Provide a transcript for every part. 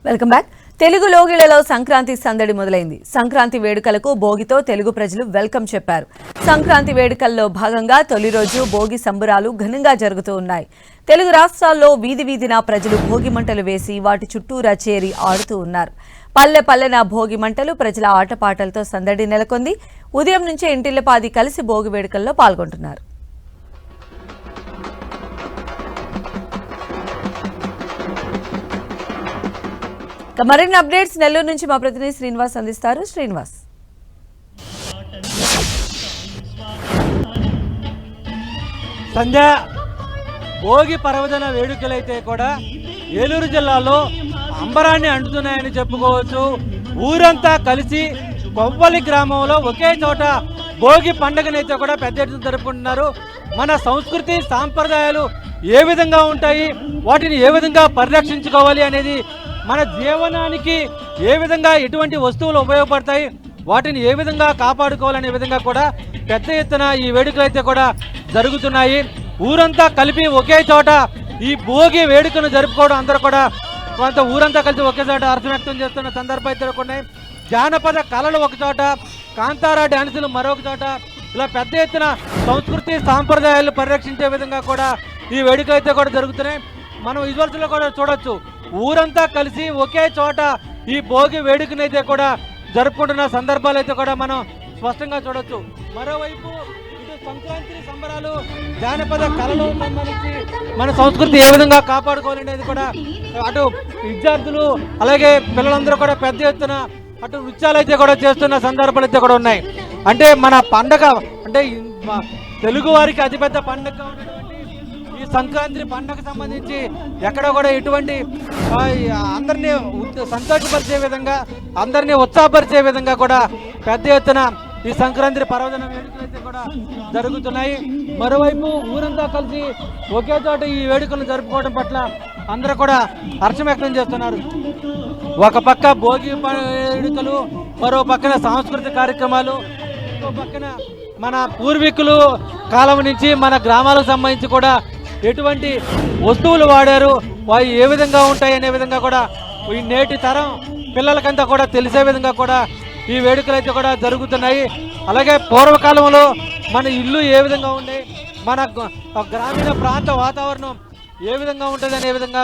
Welcome back. Telugu లోగిళ్లలో సంక్రాంతి సందడి మొదలైంది. సంక్రాంతి వేడుకలకు భోగితో తెలుగు ప్రజలు వెల్కమ్ చెప్పారు. సంక్రాంతి వేడుకల్లో భాగంగా తొలి రోజు భోగి సంబరాలు ఘనంగా జరుగుతూ ఉన్నాయి. తెలుగు రాష్ట్రాల్లో వీధి వీధిన ప్రజలు భోగి మంటలు వేసి వాటి చుట్టూరా చేరి ఆడుతూ ఉన్నారు. పల్లె పల్లెన భోగి మంటలు, ప్రజల ఆటపాటలతో సందడి నెలకొంది. ఉదయం నుంచే ఇంటిల్లపాది కలిసి భోగి వేడుకల్లో పాల్గొంటున్నారు. మరిన్ని అప్డేట్స్ నెల్లూరు నుంచి మా ప్రతినిధి శ్రీనివాస్ అందిస్తారు. శ్రీనివాస్, సంధ్య భోగి పర్వదిన వేడుకలైతే కూడా ఏలూరు జిల్లాలో అంబరాన్ని అంటున్నాయని చెప్పుకోవచ్చు. ఊరంతా కలిసి కొవ్వలి గ్రామంలో ఒకే చోట భోగి పండుగనైతే కూడా పెద్ద ఎత్తున జరుపుకుంటున్నారు. మన సంస్కృతి సాంప్రదాయాలు ఏ విధంగా ఉంటాయి, వాటిని ఏ విధంగా పరిరక్షించుకోవాలి అనేది, మన జీవనానికి ఏ విధంగా ఎటువంటి వస్తువులు ఉపయోగపడతాయి, వాటిని ఏ విధంగా కాపాడుకోవాలనే విధంగా కూడా పెద్ద ఎత్తున ఈ వేడుకలు అయితే కూడా జరుగుతున్నాయి. ఊరంతా కలిపి ఒకే చోట ఈ భోగి వేడుకను జరుపుకోవడం, అందరూ కూడా కొంత ఊరంతా కలిసి ఒకే చోట హర్షం వ్యక్తం చేస్తున్న సందర్భం అయితే ఉన్నాయి. జానపద కళలు ఒక చోట, కాంతారా డ్యాన్సులు మరొక చోట, ఇలా పెద్ద ఎత్తున సంస్కృతి సాంప్రదాయాలు పరిరక్షించే విధంగా కూడా ఈ వేడుకలు అయితే కూడా జరుగుతున్నాయి. మనం విజువల్స్లో కూడా చూడొచ్చు, ఊరంతా కలిసి ఒకే చోట ఈ భోగి వేడుకనైతే కూడా జరుపుకుంటున్న సందర్భాలు అయితే కూడా మనం స్పష్టంగా చూడొచ్చు. మరోవైపు ఇటు సంక్రాంతి సంబరాలు, జానపద కళలు సంబంధించి మన సంస్కృతి ఏ విధంగా కాపాడుకోవాలనేది కూడా అటు విద్యార్థులు అలాగే పిల్లలందరూ కూడా పెద్ద ఎత్తున అటు నృత్యాలు అయితే కూడా చేస్తున్న సందర్భాలు అయితే కూడా ఉన్నాయి. అంటే మన పండగ, అంటే తెలుగు వారికి అతిపెద్ద పండుగ ఈ సంక్రాంతి పండుగకు సంబంధించి ఎక్కడ కూడా ఎటువంటి అందరినీ సంతోషపరిచే విధంగా, అందరినీ ఉత్సాహపరిచే విధంగా కూడా పెద్ద ఎత్తున ఈ సంక్రాంతి పర్వదిన వేడుకలు అయితే కూడా జరుగుతున్నాయి. మరోవైపు ఊరంతా కలిసి ఒకే చోట ఈ వేడుకలను జరుపుకోవడం పట్ల అందరూ కూడా హర్షం వ్యక్తం చేస్తున్నారు. ఒక పక్క భోగి వేడుకలు, మరో పక్కన సాంస్కృతిక కార్యక్రమాలు, ఇంకో పక్కన మన పూర్వీకులు కాలం నుంచి మన గ్రామాలకు సంబంధించి కూడా ఎటువంటి వస్తువులు వాడారు, అవి ఏ విధంగా ఉంటాయి అనే విధంగా కూడా ఈ నేటి తరం పిల్లలకంతా కూడా తెలిసే విధంగా కూడా ఈ వేడుకలు అయితే కూడా జరుగుతున్నాయి. అలాగే పూర్వకాలంలో మన ఇల్లు ఏ విధంగా ఉండే, మన గ్రామీణ ప్రాంత వాతావరణం ఏ విధంగా ఉంటుంది అనే విధంగా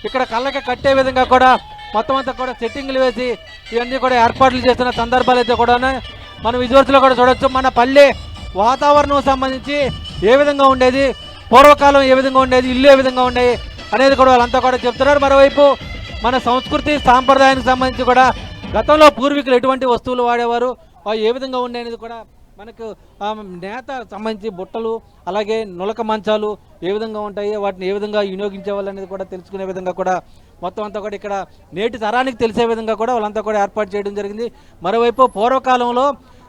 ఇక్కడ కళ్ళకి కట్టే విధంగా కూడా మొత్తం అంతా కూడా సెట్టింగ్లు వేసి ఇవన్నీ కూడా ఏర్పాట్లు చేస్తున్న సందర్భాలు అయితే కూడా మనం విజువల్స్లో కూడా చూడొచ్చు. మన పల్లె వాతావరణం సంబంధించి ఏ విధంగా ఉండేది, పూర్వకాలం ఏ విధంగా ఉండేది, ఇల్లు ఏ విధంగా ఉండేది అనేది కూడా వాళ్ళంతా కూడా చెప్తున్నారు. మరోవైపు మన సంస్కృతి సాంప్రదాయానికి సంబంధించి కూడా గతంలో పూర్వీకులు ఎటువంటి వస్తువులు వాడేవారు, అవి ఏ విధంగా ఉండే అనేది కూడా మనకు నేత సంబంధించి బుట్టలు, అలాగే నులక మంచాలు ఏ విధంగా ఉంటాయి, వాటిని ఏ విధంగా వినియోగించేవాళ్ళు అనేది కూడా తెలుసుకునే విధంగా కూడా మొత్తం అంతా కూడా ఇక్కడ నేటి తరానికి తెలిసే విధంగా కూడా వాళ్ళంతా కూడా ఏర్పాటు చేయడం జరిగింది. మరోవైపు పూర్వకాలంలో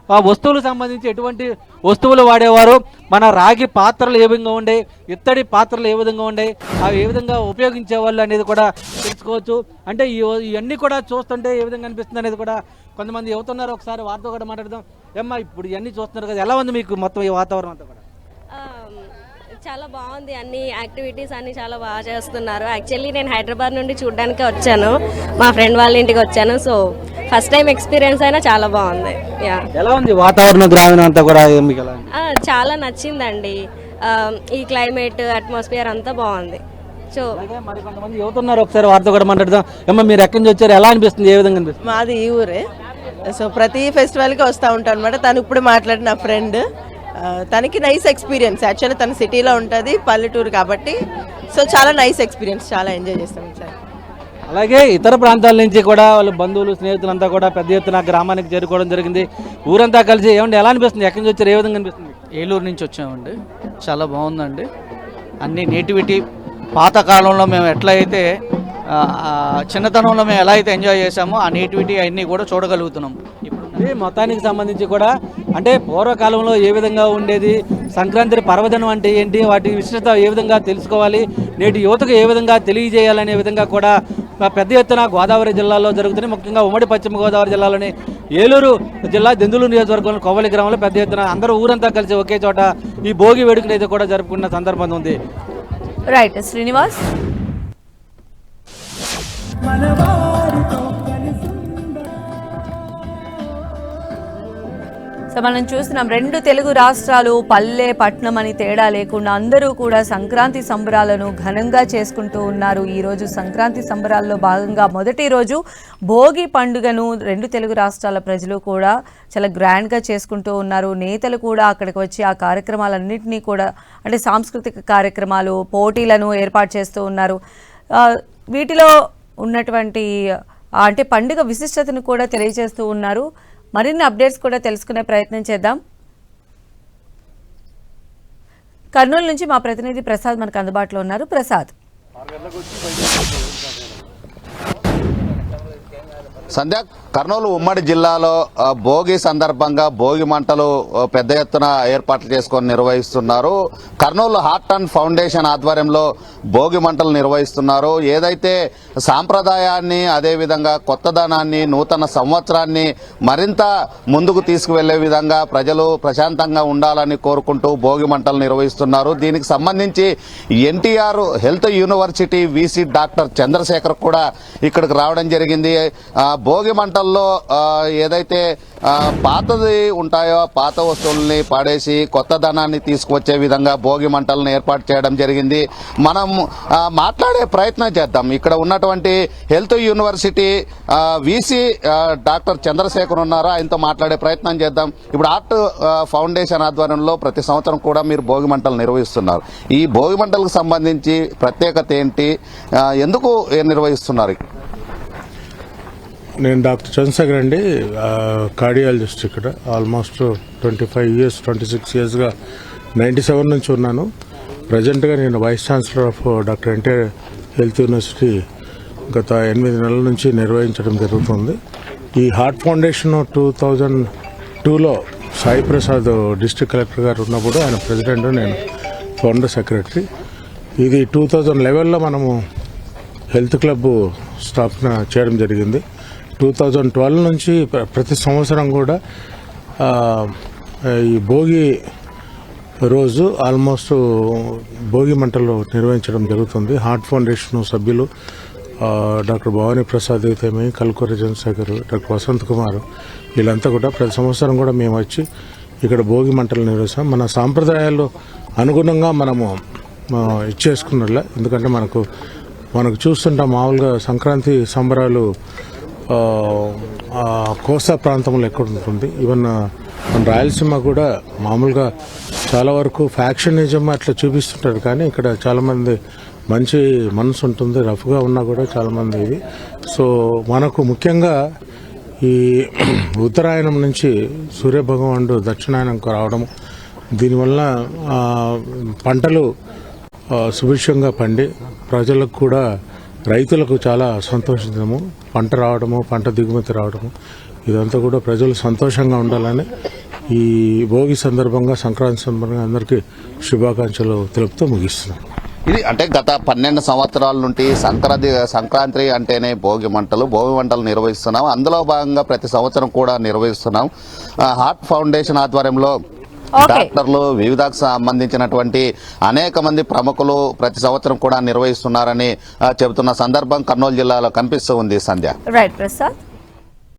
ఆ వస్తువులకు సంబంధించి ఎటువంటి వస్తువులు వాడేవారు, మన రాగి పాత్రలు ఏ విధంగా ఉండే, ఇత్తడి పాత్రలు ఏ విధంగా ఉండే, అవి ఏ విధంగా ఉపయోగించేవాళ్ళు అనేది కూడా తెలుసుకోవచ్చు. అంటే ఇవన్నీ కూడా చూస్తుంటే ఏ విధంగా అనిపిస్తుంది అనేది కూడా కొంతమంది చెబుతున్నారు. ఒకసారి వారితో కూడా మాట్లాడదాం. ఏమ్మా, ఇప్పుడు ఇవన్నీ చూస్తున్నారు కదా, ఎలా ఉంది మీకు మొత్తం ఈ వాతావరణం అంతా కూడా? చాలా బాగుంది, అన్ని యాక్టివిటీస్ అన్ని చాలా బాగా చేస్తున్నారు. యాక్చువల్లీ నేను హైదరాబాద్ నుండి చూడడానికి వచ్చాను, మా ఫ్రెండ్ వాళ్ళ ఇంటికి వచ్చాను. సో ఫస్ట్ టైం ఎక్స్పీరియన్స్ అయినా చాలా బాగుంది. ఎలా ఉంది వాతావరణం, గ్రామీణ అంతా కూడా చాలా నచ్చిందండి. ఈ క్లైమేట్, అట్మాస్ఫియర్ అంతా బాగుంది. సో మరి కొంతమంది యువతున్నారు, ఒకసారి వారితో కూడా మాట్లాడదాం. ఏమో మీరు ఎక్కడి నుంచి వచ్చారు, ఎలా అనిపిస్తుంది, ఏ విధంగా అనిపిస్తుంది? మాది ఈ ఊరే. సో ప్రతి ఫెస్టివల్కి వస్తూ ఉంటాను అనమాట. తను ఇప్పుడు మాట్లాడిన నా ఫ్రెండ్, తనకి నైస్ ఎక్స్పీరియన్స్. యాక్చువల్లీ తన సిటీలో ఉంటుంది, పల్లెటూరు కాబట్టి. సో చాలా నైస్ ఎక్స్పీరియన్స్, చాలా ఎంజాయ్ చేస్తాం సార్. అలాగే ఇతర ప్రాంతాల నుంచి కూడా వాళ్ళు బంధువులు, స్నేహితులంతా కూడా పెద్ద ఎత్తున గ్రామానికి చేరుకోవడం జరిగింది. ఊరంతా కలిసి ఏమండి, ఎలా అనిపిస్తుంది, ఎక్కడి నుంచి వచ్చారు, ఏ విధంగా అనిపిస్తుంది? ఏలూరు నుంచి వచ్చామండి. చాలా బాగుందండి. అన్ని నేటివిటీ, పాతకాలంలో మేము ఎట్లా అయితే చిన్నతనంలో మేము ఎలా అయితే ఎంజాయ్ చేసామో ఆ నేటివిటీ అన్నీ కూడా చూడగలుగుతున్నాం. ఇప్పుడు మొత్తానికి సంబంధించి కూడా అంటే పూర్వకాలంలో ఏ విధంగా ఉండేది, సంక్రాంతి పర్వదినం అంటే ఏంటి, వాటి విశిష్టత ఏ విధంగా తెలుసుకోవాలి, నేటి యువతకు ఏ విధంగా తెలియజేయాలనే విధంగా కూడా పెద్ద ఎత్తున గోదావరి జిల్లాలో జరుగుతున్నాయి. ముఖ్యంగా ఉమ్మడి పశ్చిమ గోదావరి జిల్లాలోని ఏలూరు జిల్లా దెందులూరు నియోజకవర్గంలో కొవ్వలి గ్రామంలో పెద్ద ఎత్తున అందరూ ఊరంతా కలిసి ఒకే చోట ఈ భోగి వేడుకను అయితే కూడా జరుపుకున్న సందర్భం ఉంది. రైట్ శ్రీనివాస్. సో మనం చూస్తున్నాం 2 తెలుగు రాష్ట్రాలు పల్లె పట్నం అని తేడా లేకుండా అందరూ కూడా సంక్రాంతి సంబరాలను ఘనంగా చేసుకుంటూ ఉన్నారు. ఈ రోజు సంక్రాంతి సంబరాల్లో భాగంగా మొదటి రోజు భోగి పండుగను 2 తెలుగు రాష్ట్రాల ప్రజలు కూడా చాలా గ్రాండ్గా చేసుకుంటూ ఉన్నారు. నేతలు కూడా అక్కడికి వచ్చి ఆ కార్యక్రమాలన్నింటినీ కూడా అంటే సాంస్కృతిక కార్యక్రమాలు పోటీలను ఏర్పాటు చేస్తూ ఉన్నారు. వీటిలో ఉన్నటువంటి అంటే పండుగ విశిష్టతను కూడా తెలియజేస్తూ ఉన్నారు. మరిన్ని అప్డేట్స్ కూడా తెలుసుకునే ప్రయత్నం చేద్దాం. కర్నూలు నుంచి మా ప్రతినిధి ప్రసాద్ మనకు అందుబాటులో ఉన్నారు. ప్రసాద్, సంధ్య, కర్నూలు ఉమ్మడి జిల్లాలో భోగి సందర్భంగా భోగి మంటలు పెద్ద ఎత్తున ఏర్పాట్లు చేసుకొని నిర్వహిస్తున్నారు. కర్నూలు హార్ట్ అండ్ ఫౌండేషన్ ఆధ్వర్యంలో భోగి మంటలు నిర్వహిస్తున్నారు. ఏదైతే సాంప్రదాయాన్ని అదేవిధంగా కొత్తదనాన్ని నూతన సంవత్సరాన్ని మరింత ముందుకు తీసుకువెళ్లే విధంగా ప్రజలు ప్రశాంతంగా ఉండాలని కోరుకుంటూ భోగి మంటలు నిర్వహిస్తున్నారు. దీనికి సంబంధించి NTR health university VC doctor Chandrashekar కూడా ఇక్కడికి రావడం జరిగింది. భోగి మంటల్లో ఏదైతే పాతది ఉంటాయో పాత వస్తువుల్ని పాడేసి కొత్తదనాన్ని తీసుకువచ్చే విధంగా భోగి మంటలను ఏర్పాటు చేయడం జరిగింది. మనం మాట్లాడే ప్రయత్నం చేద్దాం. ఇక్కడ ఉన్నటువంటి health university VC doctor Chandrashekar ఉన్నారు, ఆయనతో మాట్లాడే ప్రయత్నం చేద్దాం. ఇప్పుడు ఆర్ట్ ఫౌండేషన్ ఆధ్వర్యంలో ప్రతి సంవత్సరం కూడా మీరు భోగి మంటలు నిర్వహిస్తున్నారు. ఈ భోగి మంటలకు సంబంధించి ప్రత్యేకత ఏంటి, ఎందుకు నిర్వహిస్తున్నారు? నేను డాక్టర్ చంద్రశేఖర్ అండి, కార్డియాలజిస్ట్. ఇక్కడ ఆల్మోస్ట్ 26 ఇయర్స్గా 97 నుంచి ఉన్నాను. ప్రజెంట్గా నేను vice chancellor of doctor NTR health university గత 8 నెలల నుంచి నిర్వహించడం జరుగుతుంది. ఈ హార్ట్ ఫౌండేషన్ 2002లో సాయి ప్రసాద్ డిస్ట్రిక్ట్ కలెక్టర్ గారు ఉన్నప్పుడు ఆయన ప్రెసిడెంట్, నేను ఫౌండర్ సెక్రటరీ. ఇది 2011లో మనము హెల్త్ క్లబ్ స్థాపన చేయడం జరిగింది. 2012 నుంచి ప్రతి సంవత్సరం కూడా ఈ భోగి రోజు ఆల్మోస్ట్ భోగి మంటలు నిర్వహించడం జరుగుతుంది. హార్ట్ ఫౌండేషన్ సభ్యులు డాక్టర్ భవానీ ప్రసాద్ అయితేమి, కల్కూరి చంద్రశేఖర్, డాక్టర్ వసంత్ కుమార్, వీళ్ళంతా కూడా ప్రతి సంవత్సరం కూడా మేము వచ్చి ఇక్కడ భోగి మంటలు నిర్వహిస్తాం. మన సాంప్రదాయాలు అనుగుణంగా మనము ఇచ్చేసుకున్నట్లే. ఎందుకంటే మనకు చూస్తుంటాం మామూలుగా సంక్రాంతి సంబరాలు కోస్తా ప్రాంతంలో ఎక్కడ ఉంటుంది. ఈవెన్ మన రాయలసీమ కూడా మామూలుగా చాలా వరకు ఫ్యాక్షనిజం అట్లా చూపిస్తుంటారు, కానీ ఇక్కడ చాలామంది మంచి మనసు ఉంటుంది, రఫ్గా ఉన్నా కూడా చాలామంది ఇది. సో మనకు ముఖ్యంగా ఈ ఉత్తరాయణం నుంచి సూర్యభగవానుడు దక్షిణాయనంకు రావడం, దీనివల్ల పంటలు సుభిక్షంగా పండి ప్రజలకు కూడా రైతులకు చాలా సంతోషించడము, పంట రావడము, పంట దిగుమతి రావడము, ఇదంతా కూడా ప్రజలు సంతోషంగా ఉండాలని ఈ భోగి సందర్భంగా సంక్రాంతి సందర్భంగా అందరికీ శుభాకాంక్షలు తెలుపుతూ ముగిస్తున్నాం. ఇది అంటే గత 12 సంవత్సరాల నుండి సంక్రాంతి అంటేనే భోగి మంటలు నిర్వహిస్తున్నాం. అందులో భాగంగా ప్రతి సంవత్సరం కూడా నిర్వహిస్తున్నాం. హార్ట్ ఫౌండేషన్ ఆధ్వర్యంలో డాక్టర్లు, వివిధకు సంబంధించినటువంటి అనేక మంది ప్రముఖులు ప్రతి సంవత్సరం కూడా నిర్వహిస్తున్నారని చెబుతున్న సందర్భం కర్నూలు జిల్లాలో కనిపిస్తూ ఉంది. సంధ్య, రైట్ ప్రసాద్.